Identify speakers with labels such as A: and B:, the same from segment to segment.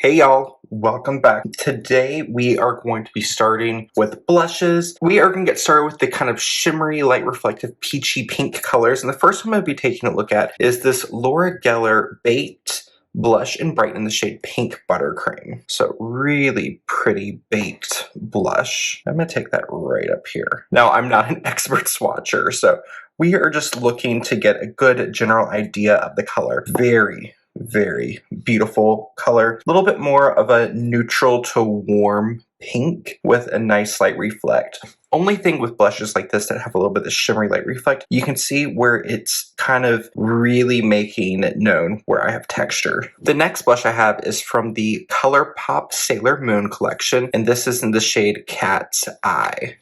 A: Hey y'all, welcome back. Today we are going to be starting with blushes. We are going to get started with the kind of shimmery, light reflective, peachy pink colors. And the first one I'm going to be taking a look at is this Laura Geller Baked Blush and Bright in the shade Pink Buttercream. So really pretty baked blush. I'm going to take that right up here. Now, I'm not an expert swatcher, so we are just looking to get a good general idea of the color. Very beautiful color. A little bit more of a neutral to warm pink with a nice light reflect. Only thing with blushes like this that have a little bit of shimmery light reflect, you can see where it's kind of really making it known where I have texture. The next blush I have is from the ColourPop Sailor Moon collection, and this is in the shade Cat's Eye.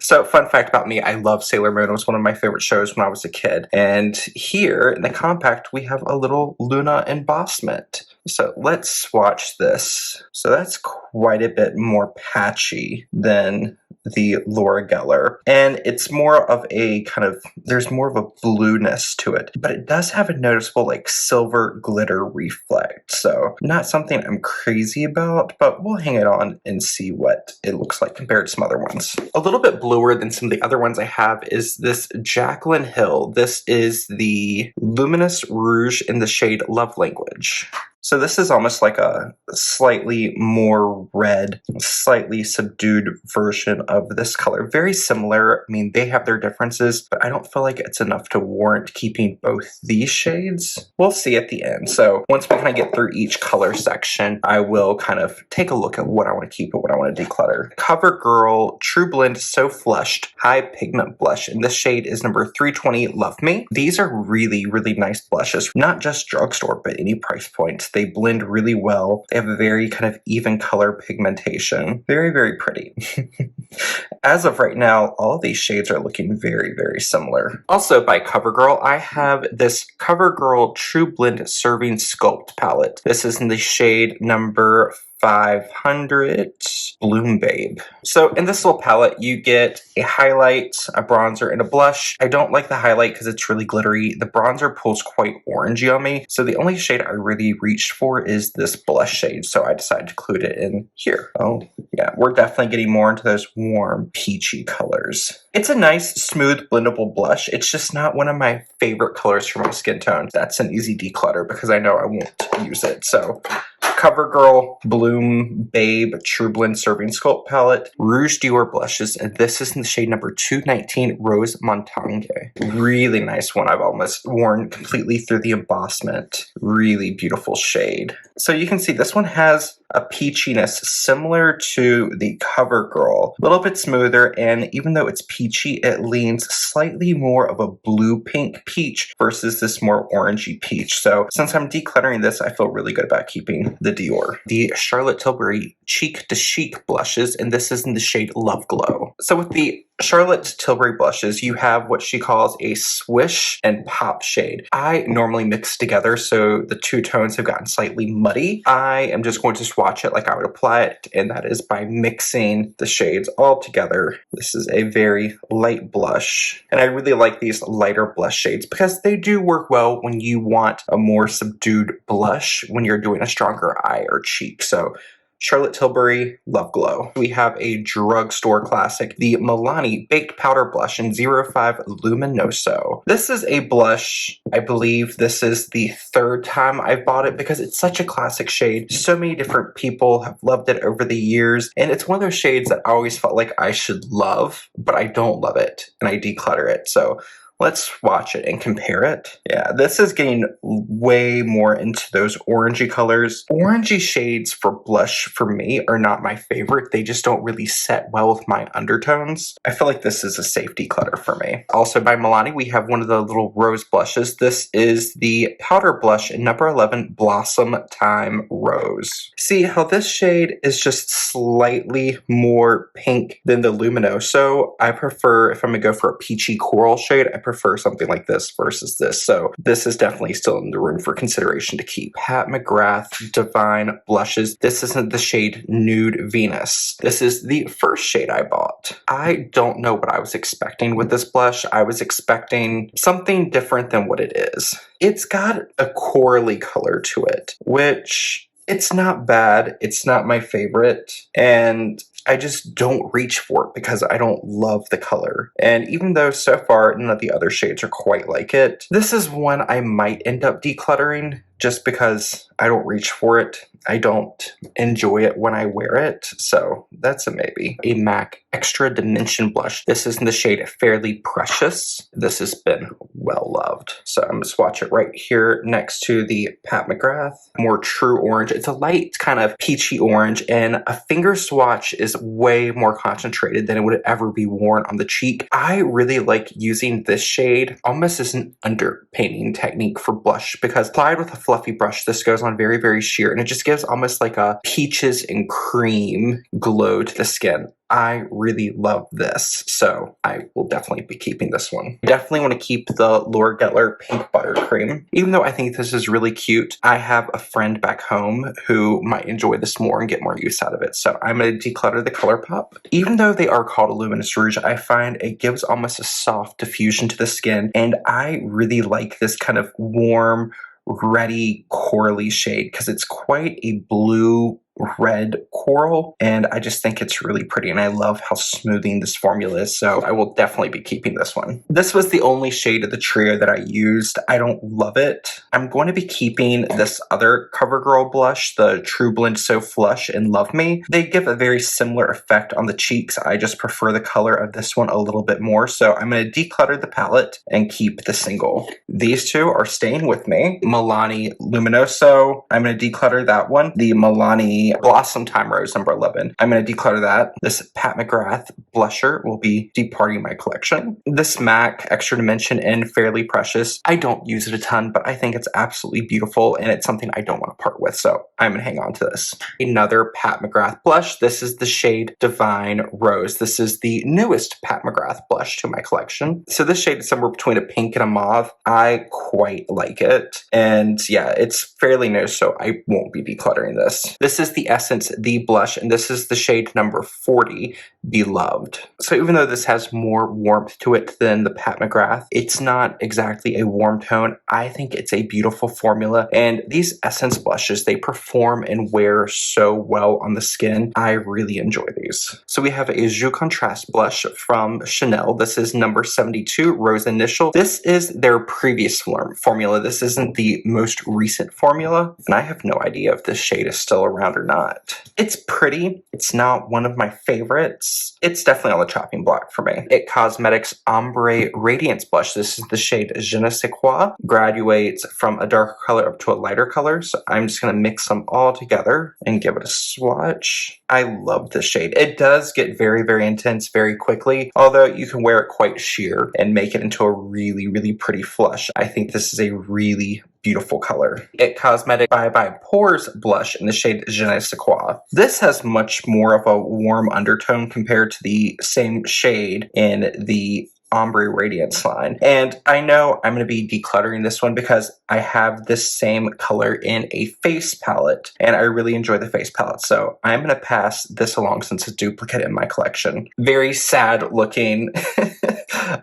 A: So fun fact about me, I love Sailor Moon. It was one of my favorite shows when I was a kid. And here in the compact, we have a little Luna embossment. So let's swatch this. So that's quite a bit more patchy than the Laura Geller, and it's more of a kind of, there's more of a blueness to it, but it does have a noticeable like silver glitter reflect. So not something I'm crazy about, but we'll hang it on and see what it looks like compared to some other ones. A little bit bluer than some of the other ones I have is this Jaclyn Hill. This is the Luminous Rouge in the shade Love Language. So this is almost like a slightly more red, slightly subdued version of this color. Very similar. I mean, they have their differences, but I don't feel like it's enough to warrant keeping both these shades. We'll see at the end. So once we kind of get through each color section, I will kind of take a look at what I want to keep and what I want to declutter. CoverGirl True Blend So Flushed High Pigment Blush, and this shade is number 320 Love Me. These are really nice blushes, not just drugstore, but any price point. They blend really well. They have a very kind of even color pigmentation. Very pretty. As of right now, all of these shades are looking very similar. Also by CoverGirl, I have this CoverGirl True Blend Serving Sculpt palette. This is in the shade number 500 Bloom Babe. So in this little palette, you get a highlight, a bronzer, and a blush. I don't like the highlight because it's really glittery. The bronzer pulls quite orangey on me. So the only shade I really reached for is this blush shade. So I decided to include it in here. Oh yeah, we're definitely getting more into those warm peachy colors. It's a nice, smooth, blendable blush. It's just not one of my favorite colors for my skin tone. That's an easy declutter because I know I won't use it. So CoverGirl Bloom Babe True Blend Serving Sculpt Palette, Rouge Dior Blushes, and this is in the shade number 219 Rose Montagne. Really nice one. I've almost worn completely through the embossment. Really beautiful shade. So you can see this one has a peachiness similar to the CoverGirl. A little bit smoother, and even though it's peachy, it leans slightly more of a blue-pink peach versus this more orangey peach. So since I'm decluttering this, I feel really good about keeping the Dior. The Charlotte Tilbury Cheek to Chic blushes, and this is in the shade Love Glow. So with the Charlotte Tilbury blushes, you have what she calls a swish and pop shade. I normally mix together, so the two tones have gotten slightly muddy. I am just going to swatch it like I would apply it, and that is by mixing the shades all together. This is a very light blush, and I really like these lighter blush shades because they do work well when you want a more subdued blush when you're doing a stronger eye or cheek. So Charlotte Tilbury Love Glow. We have a drugstore classic, the Milani Baked Powder Blush in 05 Luminoso. This is a blush, I believe this is the third time I've bought it because it's such a classic shade. So many different people have loved it over the years, and it's one of those shades that I always felt like I should love, but I don't love it, and I declutter it. So let's swatch it and compare it. Yeah, this is getting way more into those orangey colors. Orangey shades for blush for me are not my favorite. They just don't really set well with my undertones. I feel like this is a safe declutter for me. Also by Milani, we have one of the little rose blushes. This is the powder blush in number 11 Blossom Time Rose. See how this shade is just slightly more pink than the Luminoso. I prefer, if I'm gonna go for a peachy coral shade, I prefer something like this versus this. So this is definitely still in the room for consideration to keep. Pat McGrath Divine Blushes. This isn't the shade Nude Venus. This is the first shade I bought. I don't know what I was expecting with this blush. I was expecting something different than what it is. It's got a corally color to it, which It's not bad. It's not my favorite. And I just don't reach for it because I don't love the color. And even though so far none of the other shades are quite like it, this is one I might end up decluttering just because I don't reach for it. I don't enjoy it when I wear it, so that's a maybe. A MAC Extra Dimension Blush. This is in the shade Fairly Precious. This has been well loved. So I'm gonna swatch it right here next to the Pat McGrath. More true orange. It's a light kind of peachy orange, and a finger swatch is way more concentrated than it would ever be worn on the cheek. I really like using this shade almost as an underpainting technique for blush because applied with a fluffy brush, this goes on very, very sheer, and it just gives almost like a peaches and cream glow to the skin. I really love this, so I will definitely be keeping this one. I definitely want to keep the Laura Gettler Pink Buttercream. Even though I think this is really cute, I have a friend back home who might enjoy this more and get more use out of it, so I'm going to declutter the ColourPop. Even though they are called a luminous rouge, I find it gives almost a soft diffusion to the skin, and I really like this kind of warm, reddy, corally shade because it's quite a blue red coral, and I just think it's really pretty, and I love how smoothing this formula is, so I will definitely be keeping this one. This was the only shade of the trio that I used. I don't love it. I'm going to be keeping this other CoverGirl blush, the True Blend So Flush and Love Me. They give a very similar effect on the cheeks. I just prefer the color of this one a little bit more, so I'm going to declutter the palette and keep the single. These two are staying with me. Milani Luminoso, I'm going to declutter that one. The Milani Blossom Time Rose number 11. I'm going to declutter that. This Pat McGrath blusher will be departing my collection. This MAC Extra Dimension in Fairly Precious. I don't use it a ton, but I think it's absolutely beautiful, and it's something I don't want to part with, so I'm going to hang on to this. Another Pat McGrath blush. This is the shade Divine Rose. This is the newest Pat McGrath blush to my collection. So this shade is somewhere between a pink and a mauve. I quite like it, and yeah, it's fairly new, so I won't be decluttering this. This is the Essence The Blush, and this is the shade number 40, Beloved. So even though this has more warmth to it than the Pat McGrath, it's not exactly a warm tone. I think it's a beautiful formula, and these Essence blushes, they perform and wear so well on the skin. I really enjoy these. So we have a Jus Contrast blush from Chanel. This is number 72, Rose Initial. This is their previous formula. This isn't the most recent formula, and I have no idea if this shade is still around or not. It's pretty. It's not one of my favorites. It's definitely on the chopping block for me. It Cosmetics Ombre Radiance Blush. This is the shade Je ne sais quoi. Graduates from a darker color up to a lighter color. So I'm just going to mix them all together and give it a swatch. I love this shade. It does get very, very intense very quickly, although you can wear it quite sheer and make it into a really, really pretty flush. I think this is a really beautiful color. It Cosmetic Bye Bye Pores blush in the shade Je ne sais quoi. This has much more of a warm undertone compared to the same shade in the Ombre Radiance line. And I know I'm going to be decluttering this one because I have this same color in a face palette, and I really enjoy the face palette. So I'm going to pass this along since it's a duplicate in my collection. Very sad looking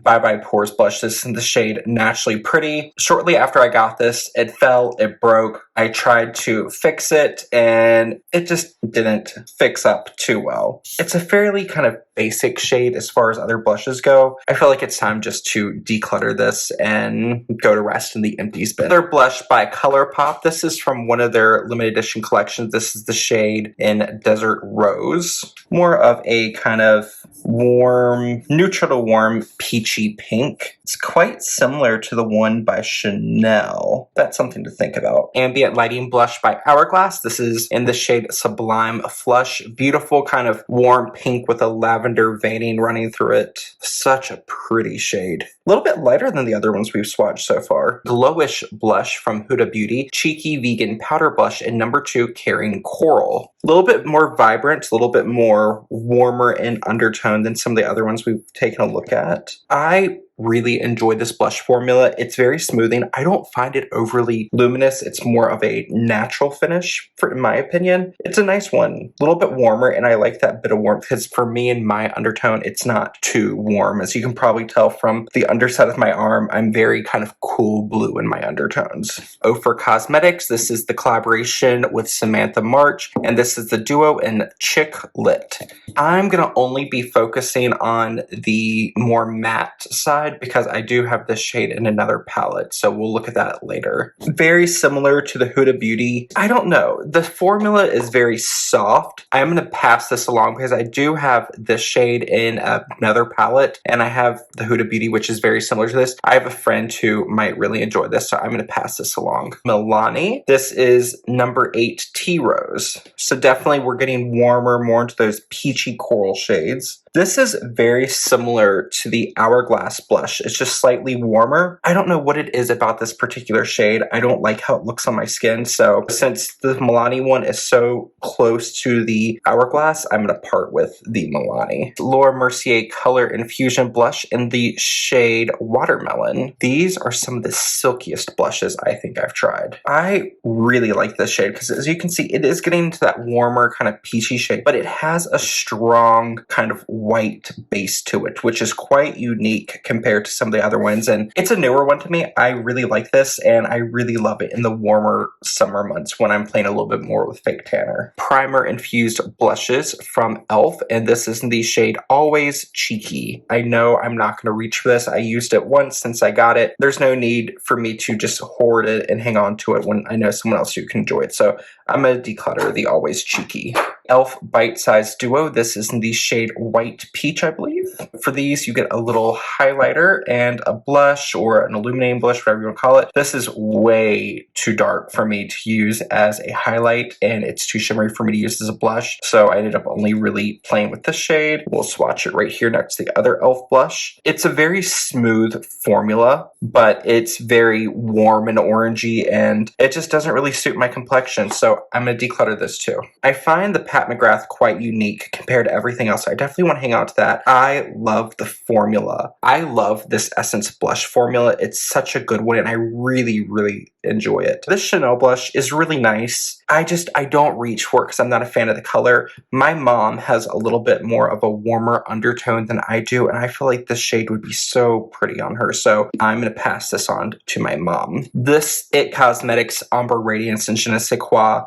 A: Bye Bye Pores blush. This is in the shade Naturally Pretty. Shortly after I got this, it fell, it broke. I tried to fix it, and it just didn't fix up too well. It's a fairly kind of basic shade as far as other blushes go. I feel like it's time just to declutter this and go to rest in the empties bin. Another blush by ColourPop. This is from one of their limited edition collections. This is the shade in Desert Rose. More of a kind of warm, neutral to warm, peachy pink. It's quite similar to the one by Chanel. That's something to think about. Ambient Lighting Blush by Hourglass. This is in the shade Sublime Flush. Beautiful kind of warm pink with a lavender veining running through it. Such a pretty shade. A little bit lighter than the other ones we've swatched so far. Glowish Blush from Huda Beauty. Cheeky Vegan Powder Blush in number 2, Caring Coral. A little bit more vibrant, a little bit more warmer in undertone than some of the other ones we've taken a look at. I really enjoy this blush formula. It's very smoothing. I don't find it overly luminous. It's more of a natural finish, in my opinion. It's a nice one, a little bit warmer, and I like that bit of warmth because for me and my undertone, it's not too warm. As you can probably tell from the underside of my arm, I'm very kind of cool blue in my undertones. For Cosmetics, this is the collaboration with Samantha March, and this is the duo in Chick Lit. I'm gonna only be focusing on the more matte side because I do have this shade in another palette, so we'll look at that later. Very similar to the Huda Beauty. I don't know, the formula is very soft. I'm gonna pass this along because I do have this shade in another palette, and I have the Huda Beauty, which is very similar to this. I have a friend who might really enjoy this, so I'm gonna pass this along. Milani, this is number 8 Tea Rose. So definitely we're getting warmer, more into those peachy coral shades. This is very similar to the Hourglass blush. It's just slightly warmer. I don't know what it is about this particular shade. I don't like how it looks on my skin. So since the Milani one is so close to the Hourglass, I'm going to part with the Milani. Laura Mercier Color Infusion Blush in the shade Watermelon. These are some of the silkiest blushes I think I've tried. I really like this shade because as you can see, it is getting into that warmer kind of peachy shade, but it has a strong kind of white base to it, which is quite unique compared to some of the other ones, and it's a newer one to me. I really like this, and I really love it in the warmer summer months when I'm playing a little bit more with fake tanner. Primer infused blushes from e.l.f., and this is in the shade Always Cheeky. I know I'm not going to reach for this. I used it once since I got it. There's no need for me to just hoard it and hang on to it when I know someone else who can enjoy it, so I'm going to declutter the Always Cheeky. e.l.f. Bite Size Duo. This is in the shade White Peach, I believe. For these, you get a little highlighter and a blush or an illuminating blush, whatever you want to call it. This is way too dark for me to use as a highlight, and it's too shimmery for me to use as a blush, so I ended up only really playing with this shade. We'll swatch it right here next to the other e.l.f. blush. It's a very smooth formula, but it's very warm and orangey, and it just doesn't really suit my complexion, so I'm going to declutter this too. I find the Pat McGrath quite unique compared to everything else. I definitely want to hang on to that. I love the formula. I love this Essence blush formula. It's such a good one, and I really, really enjoy it. This Chanel blush is really nice. I don't reach for it because I'm not a fan of the color. My mom has a little bit more of a warmer undertone than I do, and I feel like this shade would be so pretty on her, so I'm going to pass this on to my mom. This IT Cosmetics Ombre Radiance in Je ne sais quoi.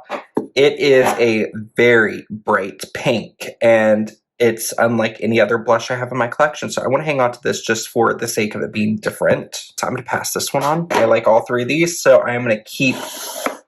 A: It is a very bright pink, and it's unlike any other blush I have in my collection, so I want to hang on to this just for the sake of it being different. So I'm going to pass this one on. I like all three of these, so I'm going to keep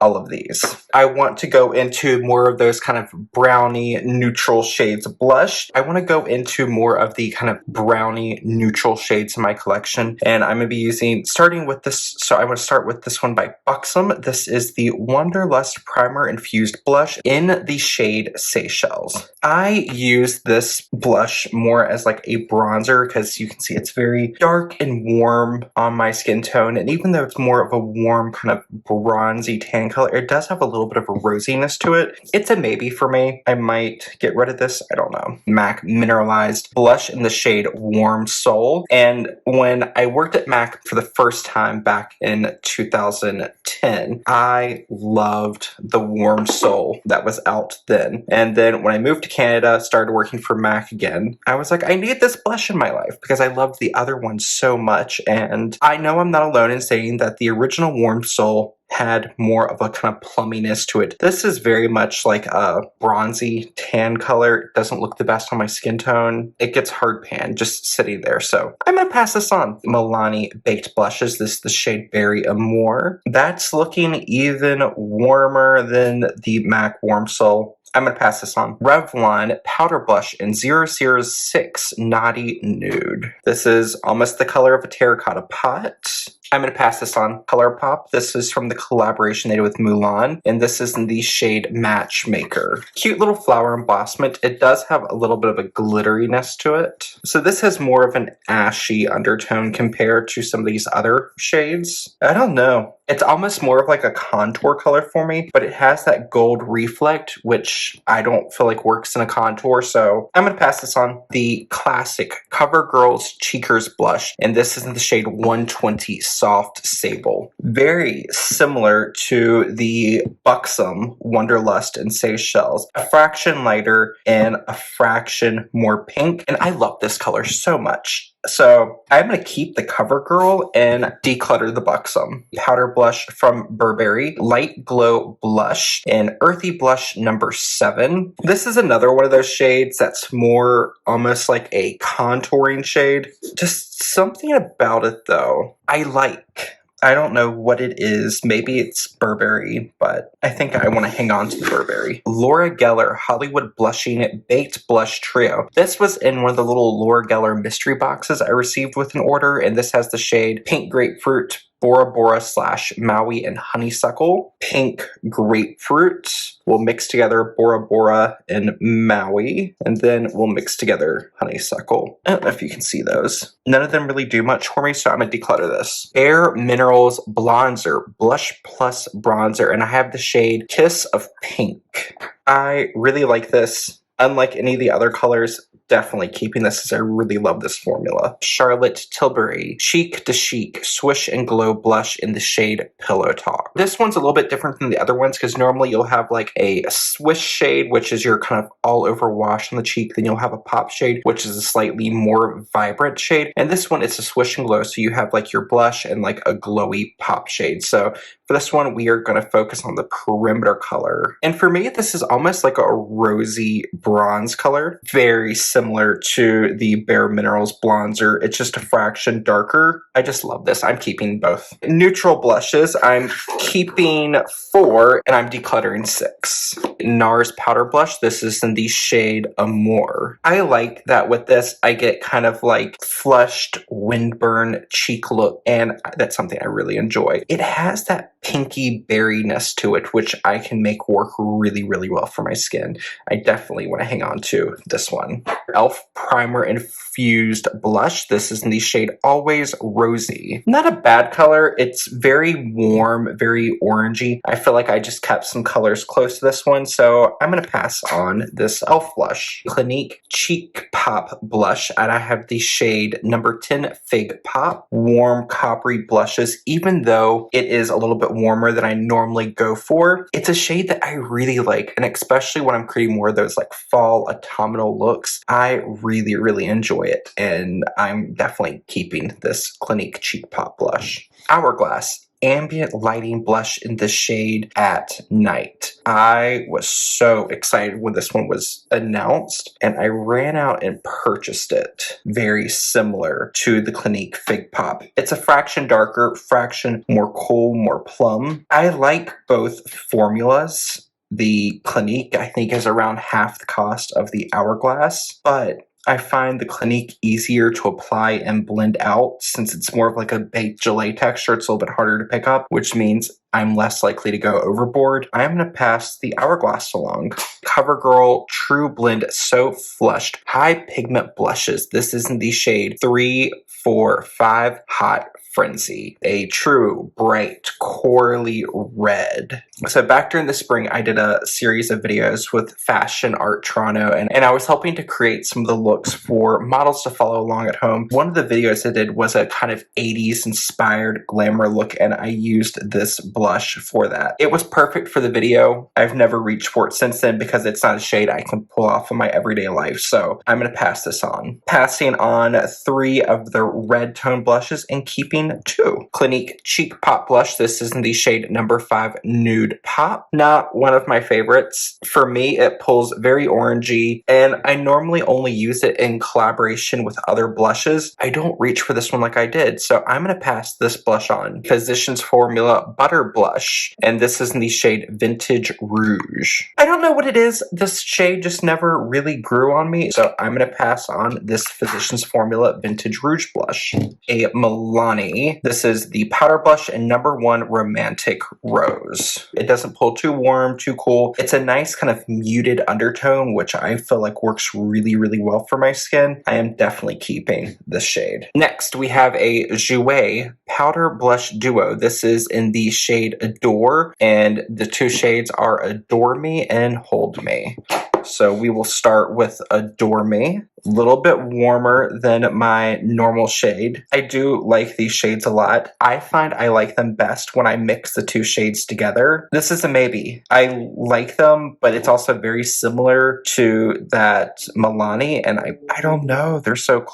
A: all of these. I want to go into more of those kind of brownie neutral shades of blush. I want to go into more of the kind of brownie neutral shades in my collection, and I'm going to be starting with this. So I want to start with this one by Buxom. This is the Wanderlust Primer Infused Blush in the shade Seychelles. I use this blush more as like a bronzer because you can see it's very dark and warm on my skin tone, and even though it's more of a warm kind of bronzy tan color, it does have a little bit of a rosiness to it. It's a maybe for me. I might get rid of this. I don't know. MAC Mineralized Blush in the shade Warm Soul. And when I worked at MAC for the first time back in 2010, I loved the Warm Soul that was out then. And then when I moved to Canada, started working for MAC again, I was like, I need this blush in my life because I loved the other one so much. And I know I'm not alone in saying that the original Warm Soul had more of a kind of plumminess to it. This is very much like a bronzy tan color. It doesn't look the best on my skin tone. It gets hard pan just sitting there. So I'm going to pass this on. Milani Baked Blushes. This is the shade Berry Amour. That's looking even warmer than the MAC Warm Soul. I'm going to pass this on. Revlon Powder Blush in 006 Naughty Nude. This is almost the color of a terracotta pot. I'm going to pass this on. ColourPop. This is from the collaboration they did with Mulan, and this is in the shade Matchmaker. Cute little flower embossment. It does have a little bit of a glitteriness to it. So this has more of an ashy undertone compared to some of these other shades. I don't know. It's almost more of like a contour color for me, but it has that gold reflect, which I don't feel like works in a contour, so I'm going to pass this on. The classic CoverGirl's Cheekers blush, and this is in the shade 120 Soft Sable. Very similar to the Buxom Wonderlust and Seychelles. A fraction lighter and a fraction more pink, and I love this color so much. So I'm going to keep the CoverGirl and declutter the Buxom. Powder blush from Burberry, Light Glow Blush, and Earthy Blush number 7. This is another one of those shades that's more almost like a contouring shade. Just something about it though I like. I don't know what it is. Maybe it's Burberry, but I think I want to hang on to the Burberry. Laura Geller Hollywood Blushing Baked Blush Trio. This was in one of the little Laura Geller mystery boxes I received with an order, and this has the shade Pink Grapefruit, Bora Bora / Mauve, and Honeysuckle. Pink Grapefruit. We'll mix together Bora Bora and Mauve, and then we'll mix together Honeysuckle. I don't know if you can see those. None of them really do much for me, so I'm going to declutter this. Bare Minerals Bronzer, Blush Plus Bronzer, and I have the shade Kiss of Pink. I really like this. Unlike any of the other colors, definitely keeping this as I really love this formula. Charlotte Tilbury Cheek to Chic Swish and Glow Blush in the shade Pillow Talk. This one's a little bit different than the other ones because normally you'll have like a swish shade, which is your kind of all over wash on the cheek. Then you'll have a pop shade, which is a slightly more vibrant shade. And this one, it's a swish and glow. So you have like your blush and like a glowy pop shade. So for this one, we are going to focus on the perimeter color. And for me, this is almost like a rosy bronze color. Very similar to the Bare Minerals bronzer. It's just a fraction darker. I just love this. I'm keeping both. Neutral blushes. I'm keeping 4 and I'm decluttering 6. NARS powder blush. This is in the shade Amour. I like that with this, I get kind of like flushed windburn cheek look, and that's something I really enjoy. It has that pinky berryness to it, which I can make work really, really well for my skin. I definitely want to hang on to this one. e.l.f. Primer Infused Blush. This is in the shade Always Rosy. Not a bad color. It's very warm, very orangey. I feel like I just kept some colors close to this one, so I'm going to pass on this e.l.f. blush. Clinique Cheek Pop Blush, and I have the shade number 10 Fig Pop. Warm coppery blushes, even though it is a little bit warmer than I normally go for. It's a shade that I really like, and especially when I'm creating more of those like fall autumnal looks, I really, really enjoy it, and I'm definitely keeping this Clinique Cheek Pop blush. Hourglass Ambient Lighting Blush in the shade At Night. I was so excited when this one was announced, and I ran out and purchased it. Very similar to the Clinique Fig Pop. It's a fraction darker, fraction more cool, more plum. I like both formulas. The Clinique, I think, is around half the cost of the Hourglass, but I find the Clinique easier to apply and blend out since it's more of like a baked gelée texture. It's a little bit harder to pick up, which means I'm less likely to go overboard. I'm going to pass the Hourglass along. CoverGirl True Blend So Flushed High Pigment Blushes. This is in the shade 3, 4, 5 Hot Frenzy. A true, bright, corally red. So back during the spring, I did a series of videos with Fashion Art Toronto, and I was helping to create some of the looks for models to follow along at home. One of the videos I did was a kind of 80s inspired glamour look, and I used this blush for that. It was perfect for the video. I've never reached for it since then because it's not a shade I can pull off in my everyday life, so I'm going to pass this on. Passing on 3 of the red tone blushes and keeping 2. Clinique Cheek Pop Blush. This is in the shade number 5 Nude Pop. Not one of my favorites. For me, it pulls very orangey, and I normally only use it in collaboration with other blushes. I don't reach for this one like I did, so I'm going to pass this blush on. Physicians Formula Butter Blush, and this is in the shade Vintage Rouge. I don't know what it is. is this shade just never really grew on me, so I'm going to pass on this Physicians Formula Vintage Rouge Blush. A Milani. This is the powder blush in #1 Romantic Rose. It doesn't pull too warm, too cool. It's a nice kind of muted undertone, which I feel like works really, really well for my skin. I am definitely keeping this shade. Next, we have a Jouer Powder Blush Duo. This is in the shade Adore, and the two shades are Adore Me and Hold Me. So we will start with Adore Me. A little bit warmer than my normal shade. I do like these shades a lot. I find I like them best when I mix the two shades together. This is a maybe. I like them, but it's also very similar to that Milani, and I don't know. They're so...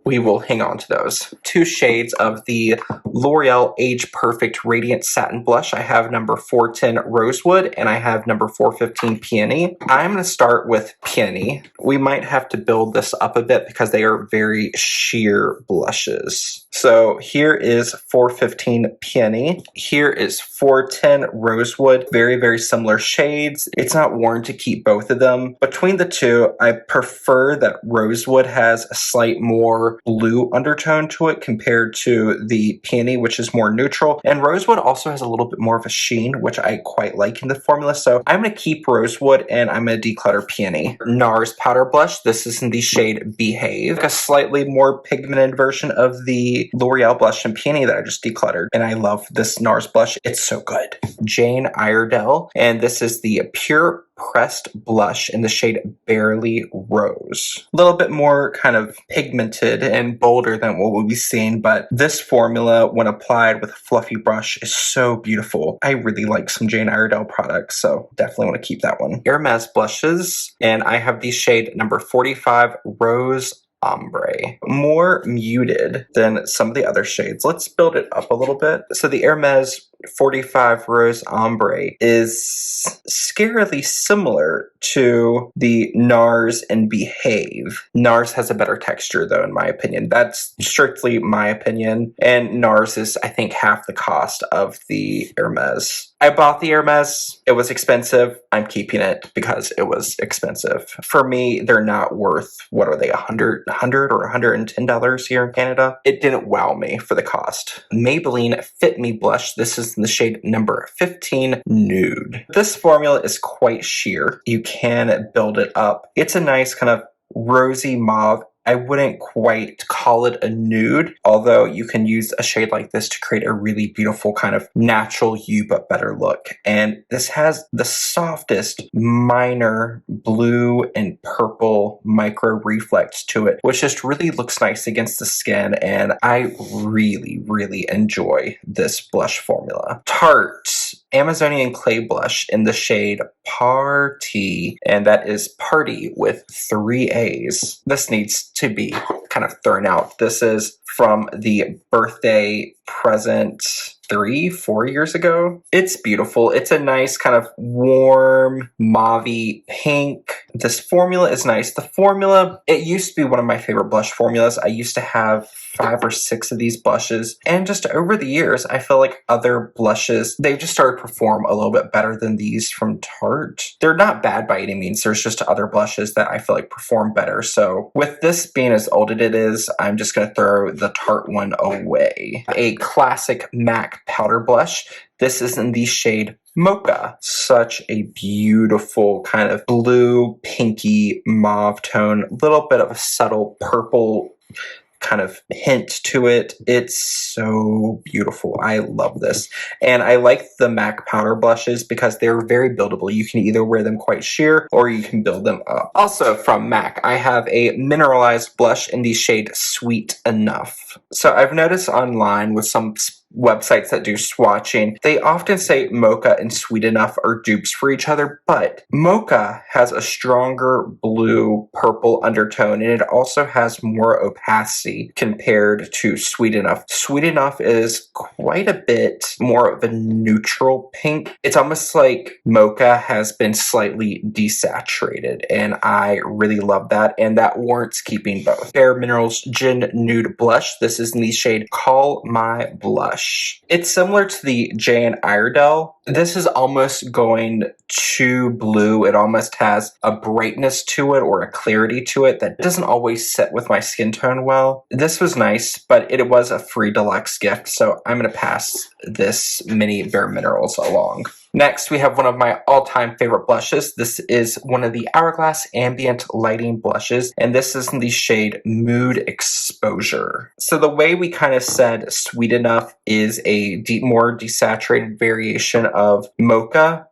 A: We will hang on to those. Two shades of the L'Oreal Age Perfect Radiant Satin Blush. I have number 410 Rosewood and I have number 415 Peony. I'm going to start with Peony. We might have to build this up a bit because they are very sheer blushes. So here is 415 Peony. Here is 410 Rosewood. Very, very similar shades. It's not worn to keep both of them. Between the two, I prefer that Rosewood has a slight more blue undertone to it compared to the Peony, which is more neutral. And Rosewood also has a little bit more of a sheen, which I quite like in the formula. So I'm going to keep Rosewood and I'm going to declutter Peony. NARS Powder Blush. This is in the shade Behave. A slightly more pigmented version of the L'Oreal blush and Peony that I just decluttered. And I love this NARS blush. It's so good. Jane Iredale. And this is the Pure Pressed Blush in the shade Barely Rose. A little bit more kind of pigmented and bolder than what we'll be seeing, but this formula, when applied with a fluffy brush, is so beautiful. I really like some Jane Iredale products, so definitely want to keep that one. Hermes blushes, and I have the shade number 45 Rose Ombre. More muted than some of the other shades. Let's build it up a little bit. So the Hermes 45 Rose Ombre is scarily similar to the NARS and Behave. NARS has a better texture though, in my opinion. That's strictly my opinion. And NARS is, I think, half the cost of the Hermes. I bought the Hermes. It was expensive. I'm keeping it because it was expensive. For me, they're not worth, what are they, $100 or $110 here in Canada? It didn't wow me for the cost. Maybelline Fit Me Blush. This is in the shade number 15 Nude. This formula is quite sheer. You can build it up. It's a nice kind of rosy mauve. I wouldn't quite call it a nude, although you can use a shade like this to create a really beautiful kind of natural you but better look. And this has the softest minor blue and purple micro reflex to it, which just really looks nice against the skin. And I really, really enjoy this blush formula. Tarte Amazonian Clay Blush in the shade Party, and that is Party with 3 A's. This needs to be kind of thrown out. This is from the birthday present 3-4 years ago. It's beautiful. It's a nice kind of warm mauve pink. This formula is nice. The formula, it used to be one of my favorite blush formulas. I used to have 5 or 6 of these blushes, and just over the years I feel like other blushes, they've just started to perform a little bit better than these from Tarte. They're not bad by any means. There's just other blushes that I feel like perform better. So with this being as old as it is, I'm just going to throw the Tarte one away. A classic MAC powder blush. This is in the shade Mocha. Such a beautiful kind of blue, pinky, mauve tone. A little bit of a subtle purple kind of hint to it. It's so beautiful. I love this. And I like the MAC powder blushes because they're very buildable. You can either wear them quite sheer or you can build them up. Also from MAC, I have a mineralized blush in the shade Sweet Enough. So I've noticed online with some websites that do swatching, they often say Mocha and Sweet Enough are dupes for each other, but Mocha has a stronger blue purple undertone and it also has more opacity compared to Sweet Enough. Sweet Enough is quite a bit more of a neutral pink. It's almost like Mocha has been slightly desaturated, and I really love that, and that warrants keeping both. Bare Minerals Gin Nude Blush. This is in the shade Call My Blush. blush. It's similar to the J& Iredale. This is almost going too blue. It almost has a brightness to it or a clarity to it that doesn't always sit with my skin tone well. This was nice, but it was a free deluxe gift, so I'm going to pass this mini Bare Minerals along. Next, we have one of my all-time favorite blushes. This is one of the Hourglass Ambient Lighting blushes, and this is in the shade Mood Exposure. So the way we kind of said Sweet Enough is a more desaturated variation of Mocha.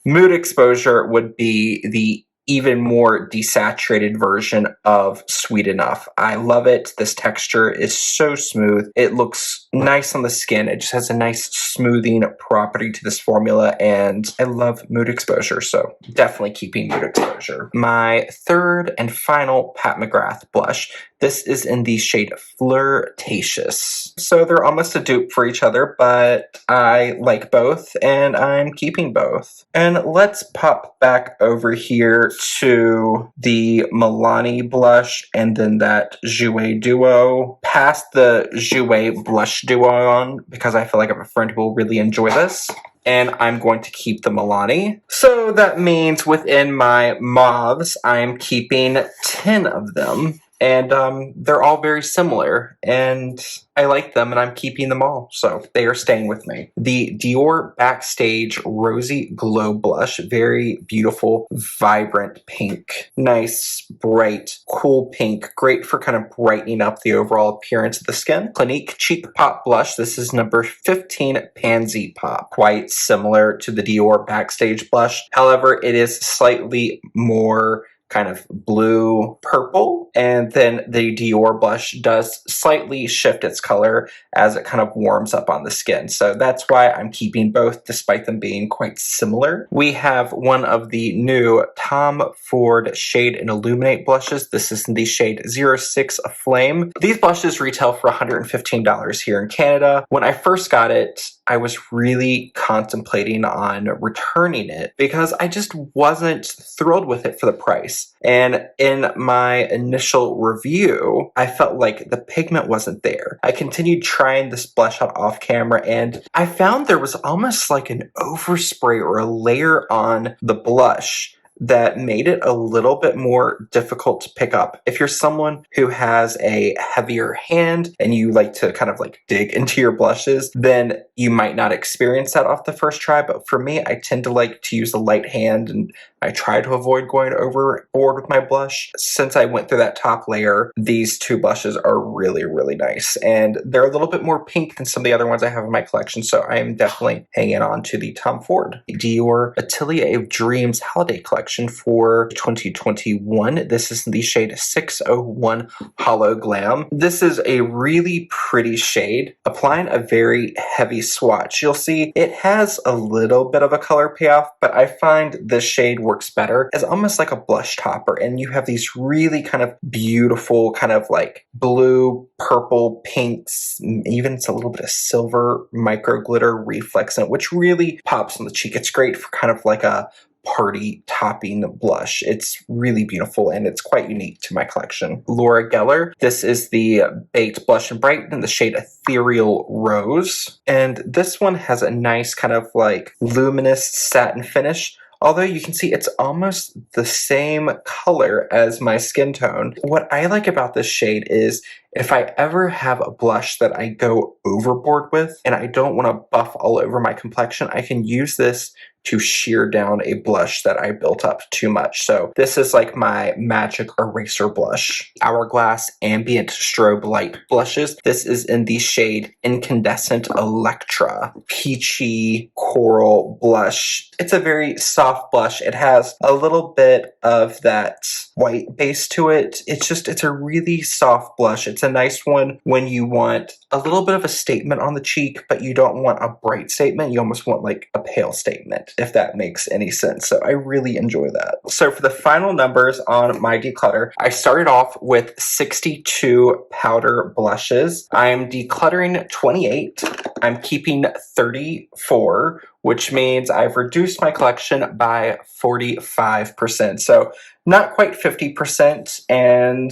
A: Mood Exposure would be the even more desaturated version of Sweet Enough. I love it. This texture is so smooth. It looks nice on the skin. It just has a nice smoothing property to this formula, and I love Mood Exposure, so definitely keeping Mood Exposure. My third and final Pat McGrath blush. This is in the shade Flirtatious. So they're almost a dupe for each other, but I like both, and I'm keeping both. And let's pop back over here to the Milani blush and then that Jouer Duo. Past the Jouer blush duo on because I feel like I have a friend who will really enjoy this. And I'm going to keep the Milani. So that means within my mauves, I'm keeping 10 of them. And they're all very similar, and I like them, and I'm keeping them all, so they are staying with me. The Dior Backstage Rosy Glow Blush, very beautiful, vibrant pink. Nice, bright, cool pink, great for kind of brightening up the overall appearance of the skin. Clinique Cheek Pop Blush, this is number 15, Pansy Pop. Quite similar to the Dior Backstage Blush, however, it is slightly more kind of blue purple, and then the Dior blush does slightly shift its color as it kind of warms up on the skin. So that's why I'm keeping both despite them being quite similar. We have one of the new Tom Ford Shade and Illuminate blushes. This is in the shade 06 Flame. These blushes retail for $115 here in Canada. When I first got it, I was really contemplating on returning it because I just wasn't thrilled with it for the price. And in my initial review, I felt like the pigment wasn't there. I continued trying this blush out off camera, and I found there was almost like an overspray or a layer on the blush that made it a little bit more difficult to pick up. If you're someone who has a heavier hand and you like to kind of like dig into your blushes, then you might not experience that off the first try. But for me, I tend to like to use a light hand, and I try to avoid going overboard with my blush. Since I went through that top layer, these two blushes are really, really nice. And they're a little bit more pink than some of the other ones I have in my collection. So I am definitely hanging on to the Tom Ford Dior Atelier of Dreams Holiday Collection for 2021. This is in the shade 601 Hollow Glam. This is a really pretty shade. Applying a very heavy swatch, you'll see it has a little bit of a color payoff, but I find this shade works better as almost like a blush topper, and you have these really kind of beautiful kind of like blue, purple, pinks, even it's a little bit of silver micro glitter reflex in it, which really pops on the cheek. It's great for kind of like a party topping blush. It's really beautiful, and it's quite unique to my collection. Laura Geller, this is the Baked Blush and Brighten in the shade Ethereal Rose, and this one has a nice kind of like luminous satin finish. Although you can see it's almost the same color as my skin tone. What I like about this shade is if I ever have a blush that I go overboard with and I don't want to buff all over my complexion, I can use this to shear down a blush that I built up too much. So this is like my magic eraser blush. Hourglass Ambient Strobe Light Blushes. This is in the shade Incandescent Electra. Peachy coral blush. It's a very soft blush. It has a little bit of that white base to it. It's a really soft blush. It's a nice one when you want a little bit of a statement on the cheek, but you don't want a bright statement. You almost want like a pale statement, if that makes any sense. So I really enjoy that. So for the final numbers on my declutter, I started off with 62 powder blushes. I'm decluttering 28. I'm keeping 34, which means I've reduced my collection by 45%. So not quite 50%, and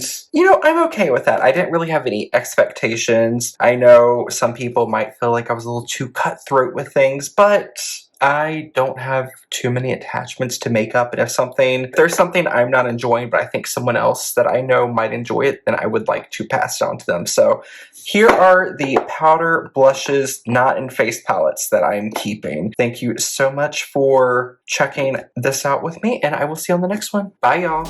A: I'm okay with that. I didn't really have any expectations. I know some people might feel like I was a little too cutthroat with things, but I don't have too many attachments to makeup, and if there's something I'm not enjoying, but I think someone else that I know might enjoy it, then I would like to pass it on to them. So here are the powder blushes not in face palettes that I'm keeping. Thank you so much for checking this out with me, and I will see you on the next one. Bye, y'all.